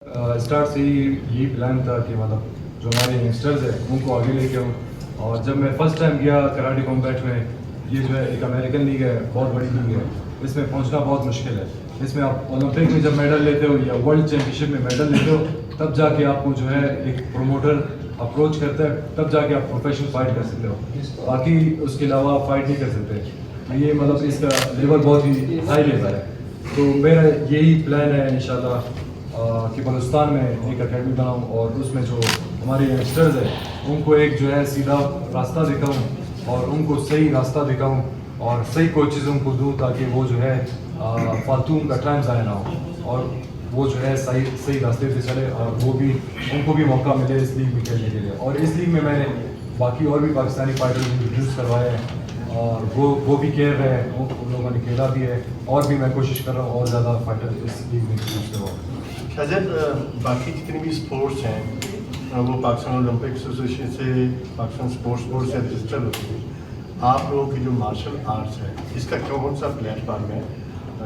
Start سے ہی یہی plan تھا کہ مطلب جو ہمارے ینگسٹرز ہیں ان کو آگے لے کے آؤں. اور جب میں فرسٹ ٹائم گیا کراٹے کمبیٹ میں, یہ جو ہے ایک امریکن لیگ ہے, بہت بڑی لیگ ہے, اس میں پہنچنا بہت مشکل ہے. اس میں آپ اولمپک میں جب میڈل لیتے ہو یا ورلڈ چیمپئن شپ میں میڈل لیتے ہو تب جا کے آپ کو جو ہے ایک پروموٹر اپروچ کرتا ہے, تب جا کے آپ پروفیشنل فائٹ کر سکتے ہو. باقی اس کے علاوہ آپ فائٹ نہیں کر سکتے. یہ مطلب اس کا لیول بہت ہی ہائی لیول ہے. تو میرا یہی پلان ہے انشاءاللہ کہ بلوچستان میں ایک اکیڈمی بناؤں اور اس میں جو ہمارے ینگسٹرز ہیں ان کو ایک جو ہے سیدھا راستہ دکھاؤں اور ان کو صحیح راستہ دکھاؤں اور صحیح کوچز ان کو دوں تاکہ وہ جو ہے فالتو ان کا ٹائم ضائع نہ ہو اور وہ جو ہے صحیح راستے سے چلے اور وہ بھی ان کو بھی موقع ملے اس لیگ میں کھیلنے کے لیے. اور اس لیگ میں نے باقی اور بھی پاکستانی فائٹرز انٹروڈیوس کروائے ہیں اور وہ بھی کھیل رہے ہیں, ان لوگوں نے کھیلا بھی ہے, اور بھی میں کوشش کر رہا ہوں اور زیادہ فائٹر اس لیگ میں انٹروڈیوس کرواؤں. شاہزاد, باقی جتنی بھی اسپورٹس ہیں وہ پاکستان اولمپک ایسوسیشن سے, پاکستان اسپورٹس بورڈ سے رجسٹرڈ ہوتی ہے. آپ لوگوں کی جو مارشل آرٹس ہے اس کا کون سا پلیٹ فارم ہے,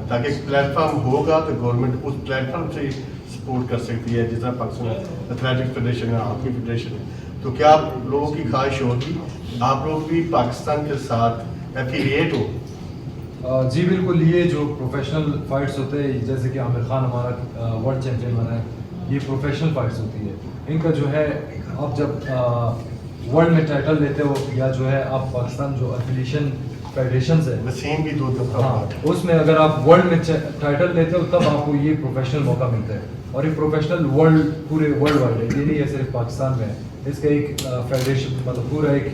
تاکہ پلیٹ فارم ہوگا تو گورنمنٹ اس پلیٹ فارم سے سپورٹ کر سکتی ہے, جس طرح پاکستان ایتھلیٹک فیڈریشن ہے, ہاکی فیڈریشن ہے. تو کیا آپ لوگوں کی خواہش ہوگی آپ لوگ بھی پاکستان کے ساتھ ایفیلیٹ ہو؟ جی بالکل. یہ جو پروفیشنل فائٹس ہوتے ہیں جیسے کہ عامر خان ہمارا ورلڈ چیمپئن بنا ہے, یہ پروفیشنل فائٹس ہوتی ہے. ان کا جو ہے آپ جب ورلڈ میں ٹائٹل لیتے ہو یا جو ہے آپ پاکستان جو ایفیلیشن فیڈریشنز ہے وسیم بھی دو ہاں اس میں اگر آپ ورلڈ میں ٹائٹل لیتے ہو تب آپ کو یہ پروفیشنل موقع ملتا ہے. اور یہ پروفیشنل ورلڈ پورے ورلڈ وائڈ ہے, یہ نہیں ہے صرف پاکستان میں. اس کا ایک فیڈریشن مطلب پورا ایک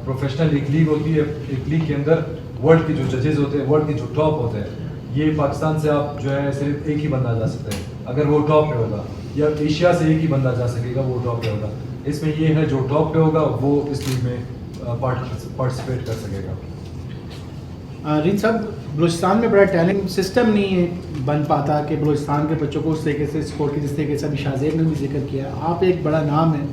پروفیشنل ایک لیگ ہوتی ہے. ایک لیگ کے اندر ورلڈ کے جو ججز ہوتے ہیں, ورلڈ کے جو ٹاپ ہوتے ہیں, یہ پاکستان سے آپ جو ہے صرف ایک ہی بندہ جا سکتا ہے اگر وہ ٹاپ پہ ہوگا, یا ایشیا سے ایک ہی بندہ جا سکے گا وہ ٹاپ پہ ہوگا. اس میں یہ ہے جو ٹاپ پہ ہوگا وہ اس لیگ میں پارٹیسپیٹ کر سکے گا. رین صاحب, بلوچستان میں بڑا ٹیلنٹ سسٹم نہیں بن پاتا کہ بلوچستان کے بچوں کو اس طریقے سے سپورٹ کی, جس طریقے سے ابھی شاہزیب نے بھی ذکر کیا. آپ ایک بڑا نام ہے,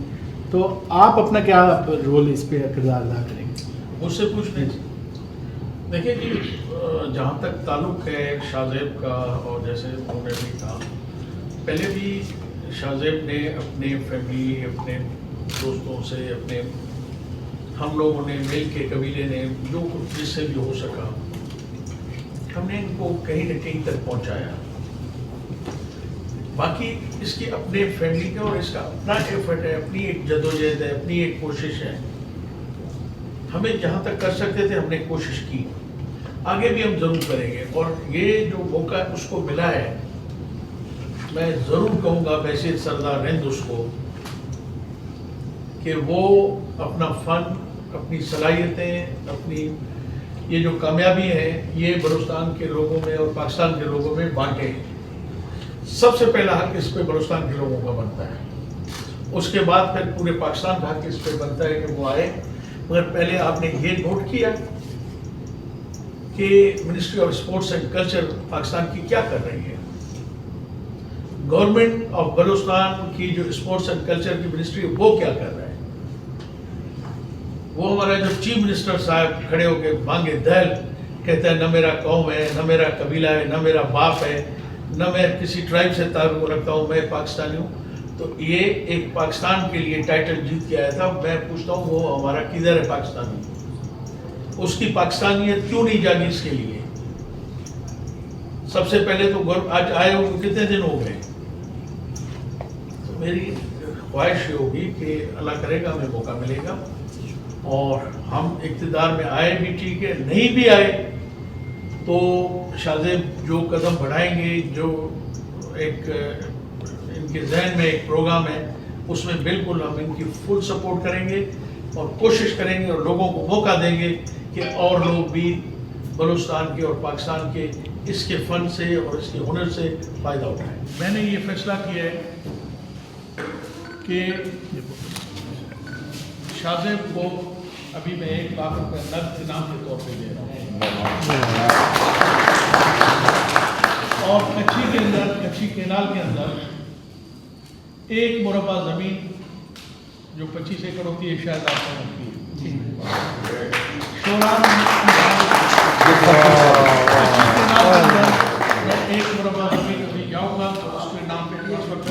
تو آپ اپنا کیا رول اس پہ کردار ادا کریں گے؟ مجھ سے پوچھ لیں. دیکھیے جی, جہاں تک تعلق ہے شاہزیب کا, اور جیسے انہوں نے بھی کہا پہلے بھی, شاہزیب نے اپنے فیملی, اپنے دوستوں سے, اپنے ہم لوگوں نے مل کے, قبیلے نے جو کچھ جس سے بھی ہو سکا, ہم نے ان کو کہیں نہ کہیں تک پہنچایا. باقی اس کی اپنے فیملی کا اور اس کا اپنا ایفرٹ ہے, اپنی ایک جدوجہد ہے, اپنی ایک کوشش ہے. ہمیں جہاں تک کر سکتے تھے ہم نے کوشش کی, آگے بھی ہم ضرور کریں گے. اور یہ جو موقع اس کو ملا ہے, میں ضرور کہوں گا بحیثیت سردار ہند اس کو کہ وہ اپنا فن, اپنی صلاحیتیں, اپنی یہ جو کامیابی ہے یہ بلوچستان کے لوگوں میں اور پاکستان کے لوگوں میں بانٹے. سب سے پہلا حق اس پہ بلوچستان کے لوگوں کا بنتا ہے, اس کے بعد پھر پورے پاکستان کا حق اس پہ بنتا ہے کہ وہ آئے. مگر پہلے آپ نے یہ نوٹ کیا کہ ministry of sports and culture Pakistan کی کیا کر رہی ہے؟ گورنمنٹ آف بلوچستان کی جو اسپورٹس اینڈ کلچر کی منسٹری ہے وہ کیا کر رہا ہے؟ وہ ہمارا جو چیف منسٹر صاحب کھڑے ہو کے مانگے دہل کہتا ہے نہ میرا قوم ہے, نہ میرا قبیلہ ہے, نہ میرا باپ ہے, نہ میں کسی ٹرائب سے تعلق رکھتا ہوں, میں پاکستانی ہوں. تو یہ ایک پاکستان کے لیے ٹائٹل جیت کے آیا تھا. میں پوچھتا ہوں وہ ہمارا کدھر ہے پاکستانی؟ اس کی پاکستانیت کیوں نہیں جاگی اس کے لیے؟ سب سے پہلے تو آج آئے ہوئے کتنے دن ہو گئے. تو میری خواہش یہ ہوگی کہ اللہ کرے گا ہمیں موقع ملے گا اور ہم اقتدار میں آئے بھی ٹھیک ہے, نہیں بھی آئے تو شاہزیب جو قدم بڑھائیں گے, جو ایک ان کے ذہن میں ایک پروگرام ہے, اس میں بالکل ہم ان کی فل سپورٹ کریں گے اور کوشش کریں گے اور لوگوں کو موقع دیں گے کہ اور لوگ بھی بلوچستان کے اور پاکستان کے اس کے فن سے اور اس کے ہنر سے فائدہ اٹھائیں. میں نے یہ فیصلہ کیا ہے کہ شاہزیب کو ابھی میں 1 لاکھ روپے نقد انعام کے طور پہ دے رہا ہوں, اور کچھی کینال کے اندر 1 مربع زمین جو 25 ایکڑ ہوتی ہے شاید آپ کو ہوتی ہے, شوران میں 1 مربع زمین ابھی جاؤں گا تو اس کے نام پہ اس وقت